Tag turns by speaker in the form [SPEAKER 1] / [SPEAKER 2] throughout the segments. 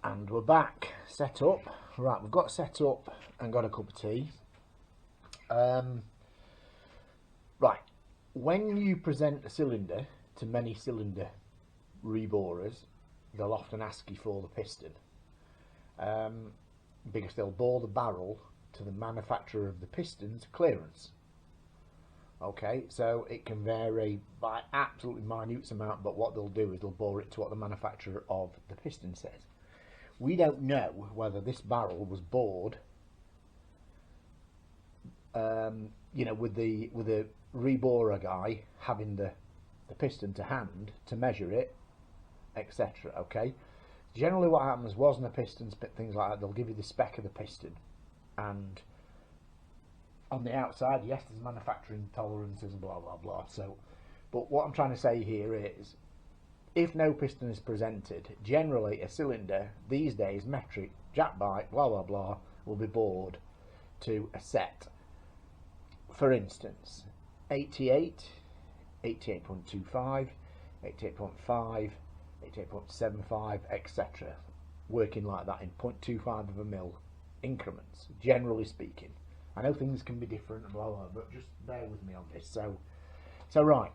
[SPEAKER 1] And we're back, set up. Right, we've got set up and got a cup of tea. Right, when you present a cylinder to many cylinder reborers, they'll often ask you for the piston, because they'll bore the barrel to the manufacturer of the piston's clearance. Okay, so it can vary by absolutely minute amount, but what they'll do is they'll bore it to what the manufacturer of the piston says. We don't know whether this barrel was bored, you know, with the reborer guy having the piston to hand to measure it, etc. Okay, generally what happens, wasn't a piston, things like that, they'll give you the spec of the piston, and on the outside, yes, there's manufacturing tolerances and blah blah blah. So, but what I'm trying to say here is, if no piston is presented, generally a cylinder these days, metric, jack bite, blah blah blah, will be bored to a set. For instance, 88, 88.25, 88.5, 88.75, etc. Working like that in 0.25 of a mil increments, generally speaking. I know things can be different and blah blah, but just bear with me on this. So right.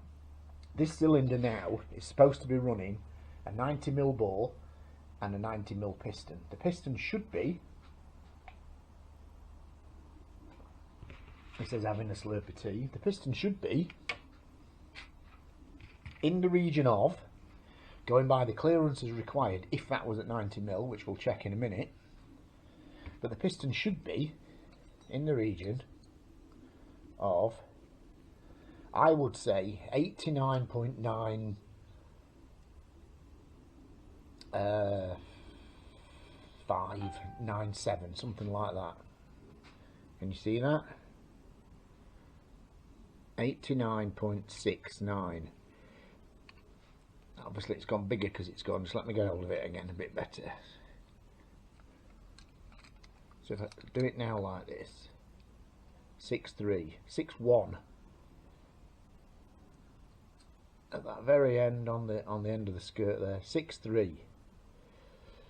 [SPEAKER 1] This cylinder now is supposed to be running a 90mm bore and a 90mm piston. The piston should be, it says having a slurp of tea, the piston should be in the region of, going by the clearances required, if that was at 90mm, which we'll check in a minute, but the piston should be in the region of, I would say 89.9 597, something like that. Can you see that? 89.69. Obviously it's gone bigger because it's gone, just let me get hold of it again a bit better. So if I do it now like this, 6.3, 6.1. At that very end, on the end of the skirt there, 6.3.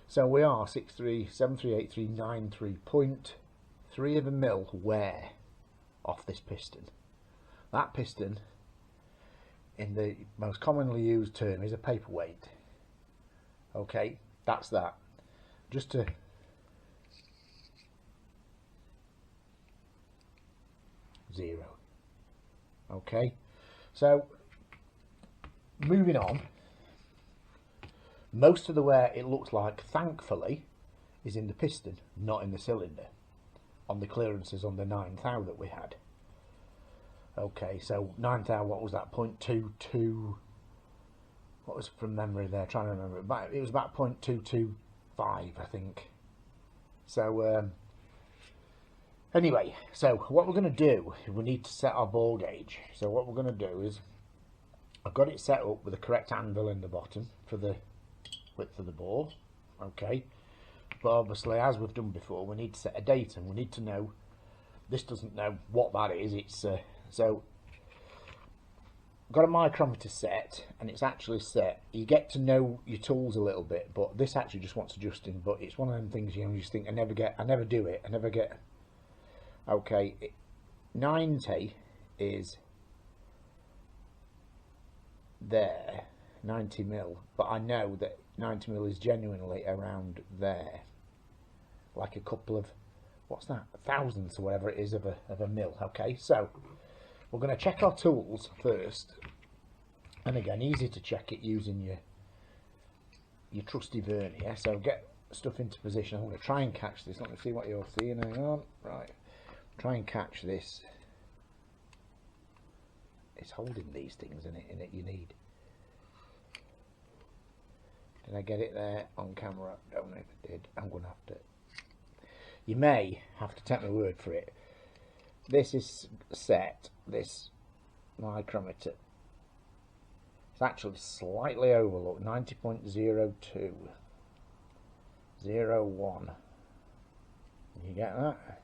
[SPEAKER 1] So we are 6.3, 7.3, 8.3, 9.3 of a mil wear off this piston. That piston, in the most commonly used term, is a paperweight. Okay, that's that. Just to zero. Okay, so moving on, most of the wear, it looks like, thankfully, is in the piston, not in the cylinder, on the clearances on the 9 thou that we had. Okay, so 9 thou, what was that, 0.22, what was from memory there, trying to remember, it was about 0.225, I think. So, anyway, so what we're going to do, we need to set our bore gauge. So what we're going to do is, I've got it set up with the correct anvil in the bottom for the width of the bore, okay, but obviously, as we've done before, we need to set a date, and we need to know, this doesn't know what that is, it's, so, I've got a micrometer set, and it's actually set, you get to know your tools a little bit, but this actually just wants adjusting, but it's one of them things, you know, you just think, I never do it, okay, 90 is there, 90mm, but I know that 90mm is genuinely around there, like a couple of, what's that, thousandths or whatever it is of a mil. Okay, so we're going to check our tools first, and again, easy to check it using your trusty vernier. So get stuff into position. I'm going to try and catch this. Let me see what you're seeing. Hang on, right, try and catch this. It's holding these things in it you need. Did I get it there on camera? I don't know if I did. I'm going to have to, you may have to take my word for it. This is set, this micrometer, it's actually slightly overlooked, 90.02, 01. You get that?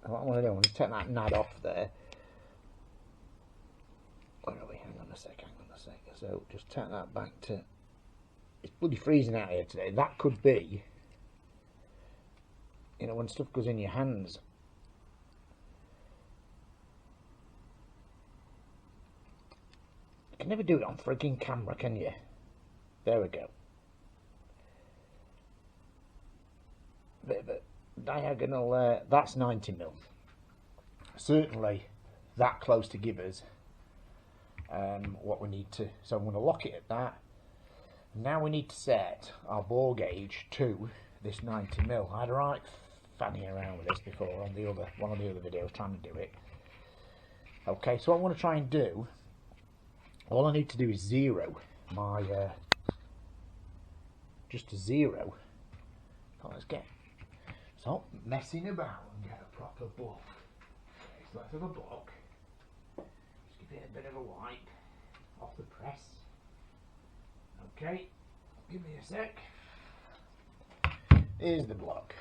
[SPEAKER 1] What I'm going to do, I'm going to take that nad off there. Where are we? Hang on a sec. So just take that back to it's bloody freezing out here today. That could be, you know, when stuff goes in your hands. You can never do it on frigging camera, can you? There we go. Bit of a diagonal, that's 90mm. Certainly that close to give us what we need to. So I'm going to lock it at that. Now we need to set our bore gauge to this 90mm. I had a right fanny around with this before on one of the other videos trying to do it. Okay, so what I want to try and do, all I need to do is zero my just to zero. So let's stop messing about and get a proper block. Okay, so let's have a block. Just give it a bit of a wipe off the press. Okay, give me a sec. Here's the block.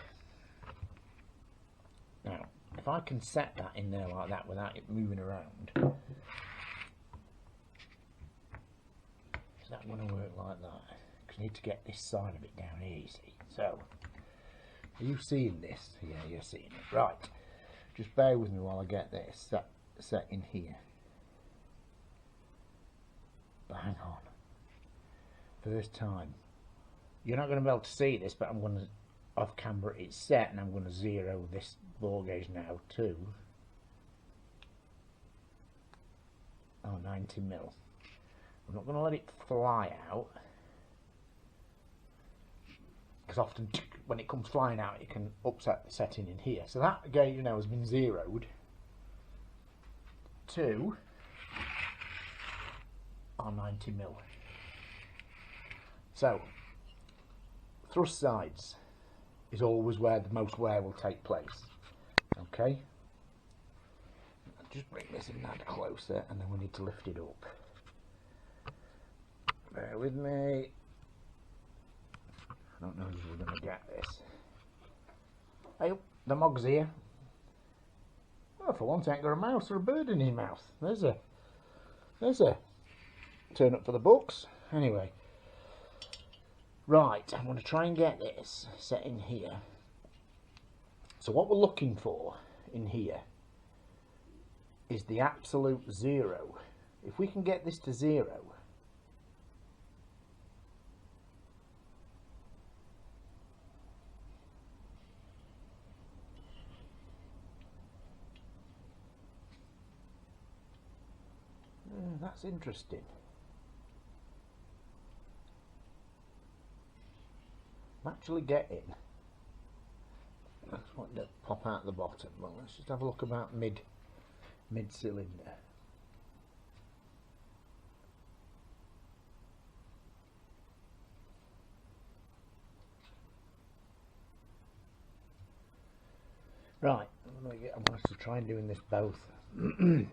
[SPEAKER 1] Now, if I can set that in there like that without it moving around, is that going to work like that? Because I need to get this side of it down here, you see. So, are you seeing this? Yeah, you're seeing it. Right. Just bear with me while I get this set in here. Bang on. First time. You're not going to be able to see this, but I'm going to, off camera, it's set, and I'm going to zero this bore gauge now to 90mm. I'm not going to let it fly out, because often when it comes flying out, it can upset the setting in here. So that gauge now has been zeroed to our 90mm. So thrust sides is always where the most wear will take place. Okay, just bring this in that closer, and then we need to lift it up. Bear with me. I don't know if we're going to get this. Hey, the mog's here. Well, for once I ain't got a mouse or a bird in his mouth. There's a turn up for the books. Anyway, right, I'm going to try and get this set in here. So what we're looking for in here is the absolute zero. If we can get this to zero, that's interesting. I'm actually getting, that's what to pop out the bottom. Well, let's just have a look about mid cylinder. Right, I'm going to try and doing this both. You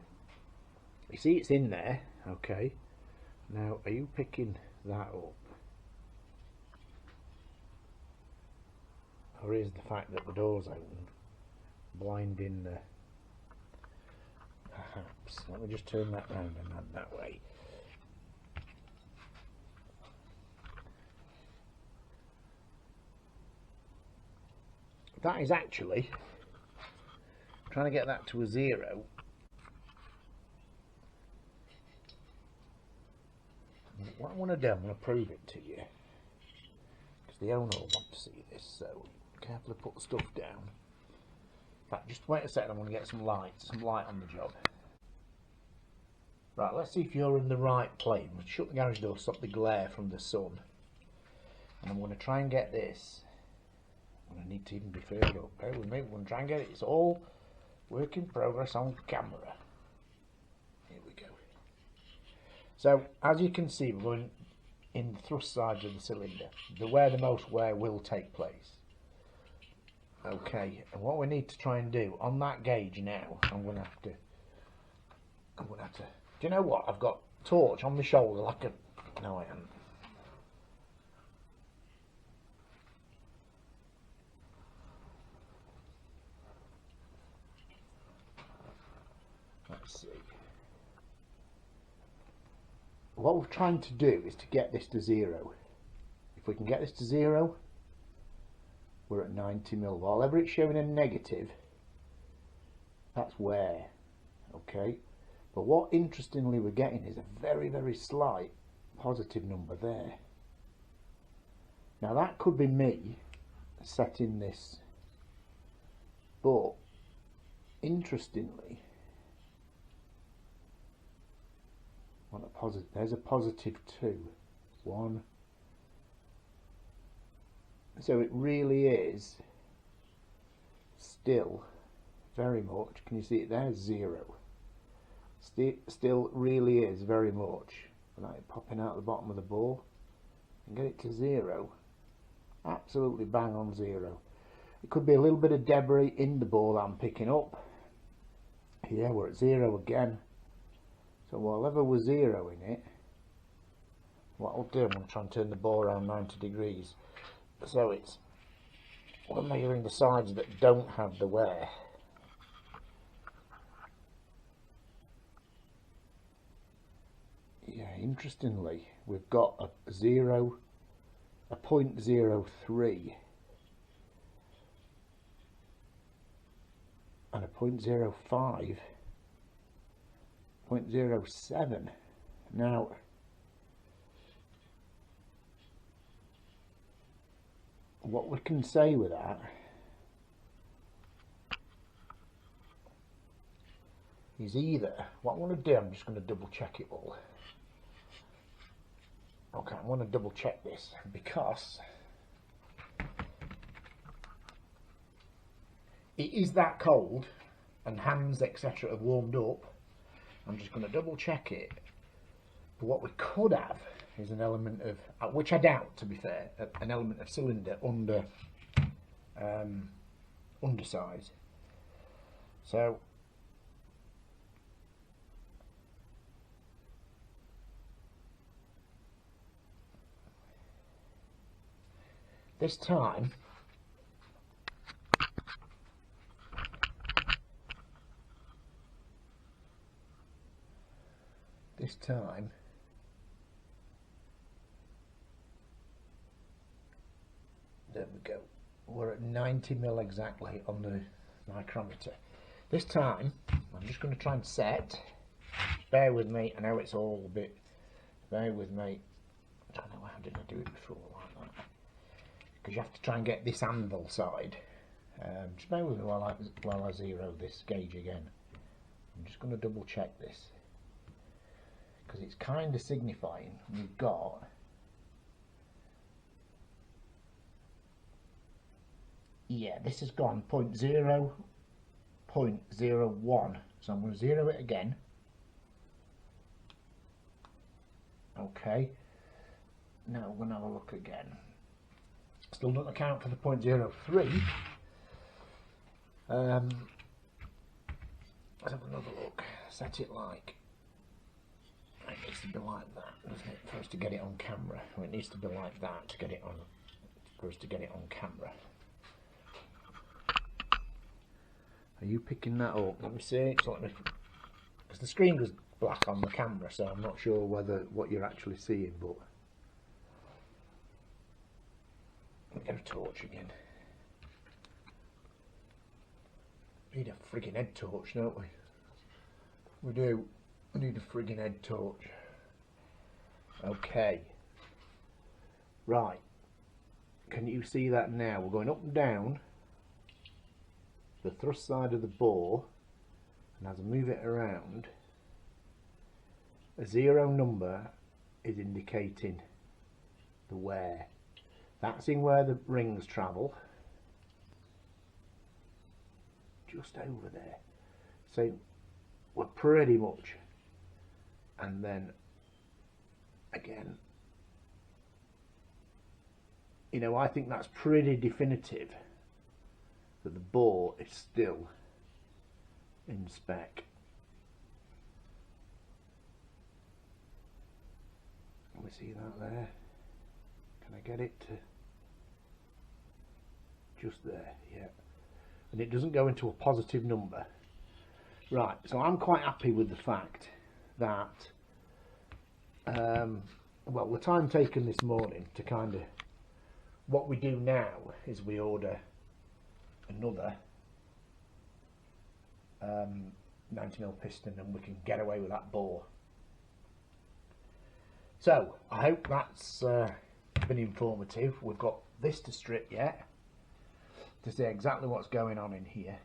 [SPEAKER 1] see it's in there, okay. Now, are you picking that up? Or is the fact that the door's open blinding the... Perhaps. Let me just turn that round and add that way. That is actually trying to get that to a zero. What I want to do, I'm going to prove it to you, because the owner will want to see this, so carefully put the stuff down. In fact, just wait a second, I'm going to get some light on the job. Right, let's see if you're in the right plane. We'll shut the garage door, stop the glare from the sun, and I'm going to try and get this. I need to even be further up. Bear with me, we're going to try and get it. It's all work in progress on camera. Here we go. So, as you can see, we're going in the thrust sides of the cylinder, where the most wear will take place. Okay, and what we need to try and do on that gauge now, I'm going to have to, do you know what? I've got torch on my shoulder like a, no I haven't. Let's see. What we're trying to do is to get this to zero. if we can get this to 0, we're at 90 mil. Whatever it's showing a negative, that's wear. Okay, but what interestingly we're getting is a very, very slight positive number there. Now that could be me setting this, but interestingly, there's a positive 2, 1. So it really is still very much, can you see it there, 0. Still really is very much, without it popping out the bottom of the ball, and get it to 0, absolutely bang on 0. It could be a little bit of debris in the ball that I'm picking up. Here we're at 0 again. So whatever was 0 in it, what I'll do, I'm going to try and turn the ball around 90 degrees. So it's, we're measuring the sides that don't have the wear. Yeah, interestingly, we've got a 0.03 and a 0.05, 0.07. Now, what we can say with that is either, what I want to do, I'm just going to double check it all. Okay, I want to double check this because it is that cold and hands etc have warmed up. I'm just going to double check it. But what we could have is an element of, which I doubt to be fair, an element of cylinder undersize. So this time there we go, we're at 90 mil exactly on the micrometer. This time I'm just going to try and set, bear with me, I know it's all a bit, bear with me, I don't know how did I do it before like that, because you have to try and get this anvil side. Just bear with me while I zero this gauge again. I'm just going to double check this, because it's kind of signifying we've got this has gone 0.01, so I'm going to zero it again. Okay, now we're going to have a look again. Still doesn't account for the 0.03. Let's have another look. Set it like, it needs to be like that, doesn't it, for us to get it on camera. Well, it needs to be like that to get it on, for us to get it on camera. Are you picking that up? Let me see. Because the screen goes black on the camera, so I'm not sure what you're actually seeing. But let me get a torch again. We need a friggin' head torch, don't we? We do. We need a friggin' head torch. Okay. Right. Can you see that now? We're going up and down the thrust side of the bore, and as I move it around, a 0 number is indicating the wear. That's in where the rings travel, just over there. So we're pretty much, and then again, you know, I think that's pretty definitive that the bore is still in spec. Can we see that there? Can I get it to just there? Yeah. And it doesn't go into a positive number. Right, so I'm quite happy with the fact that well, the time taken this morning to kind of what we do now is we order another 90mm piston, and we can get away with that bore. So I hope that's been informative. We've got this to strip yet to see exactly what's going on in here.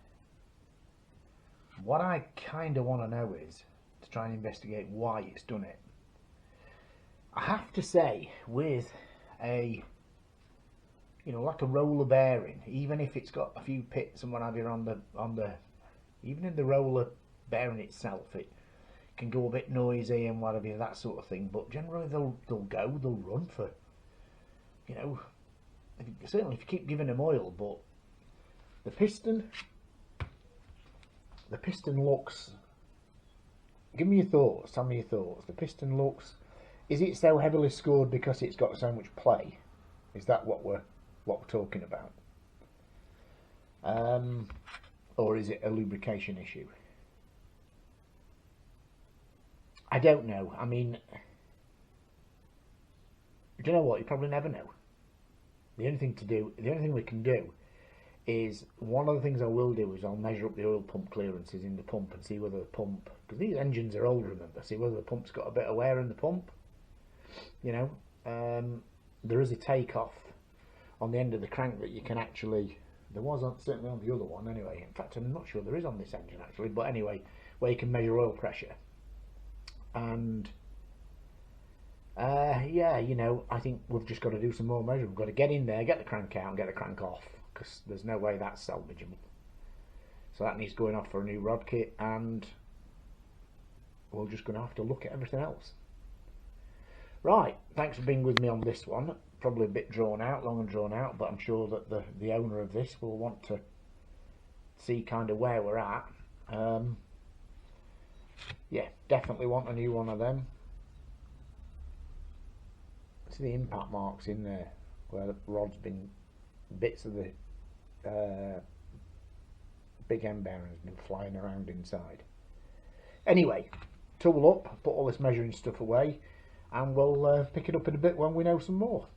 [SPEAKER 1] What I kind of want to know is to try and investigate why it's done it. I have to say, with a, you know, like a roller bearing, even if it's got a few pits and what have you on the even in the roller bearing itself, it can go a bit noisy and whatever, that sort of thing. But generally they'll run for, you know, certainly if you keep giving them oil. But the piston looks. Give me your thoughts. Tell me your thoughts. The piston looks. Is it so heavily scored because it's got so much play? Is that what we're talking about? Or is it a lubrication issue? I don't know. I mean, do you know what? You probably never know. The only thing we can do is, one of the things I will do is I'll measure up the oil pump clearances in the pump and see whether the pump, because these engines are old, remember, see whether the pump's got a bit of wear in the pump. You know, there is a takeoff on the end of the crank that you can actually, there was certainly on the other one anyway, in fact I'm not sure there is on this engine actually, but anyway, where you can measure oil pressure. And yeah, you know, I think we've just got to do some more measuring. We've got to get in there, get the crank out and get the crank off, because there's no way that's salvageable. So that needs going off for a new rod kit, and we're just going to have to look at everything else. Right, thanks for being with me on this one. Probably a bit drawn out, long and drawn out, but I'm sure that the owner of this will want to see kind of where we're at. Yeah, definitely want a new one of them. See the impact marks in there where the rod's been, bits of the big end bearing has been flying around inside. Anyway, tool up, put all this measuring stuff away, and we'll pick it up in a bit when we know some more.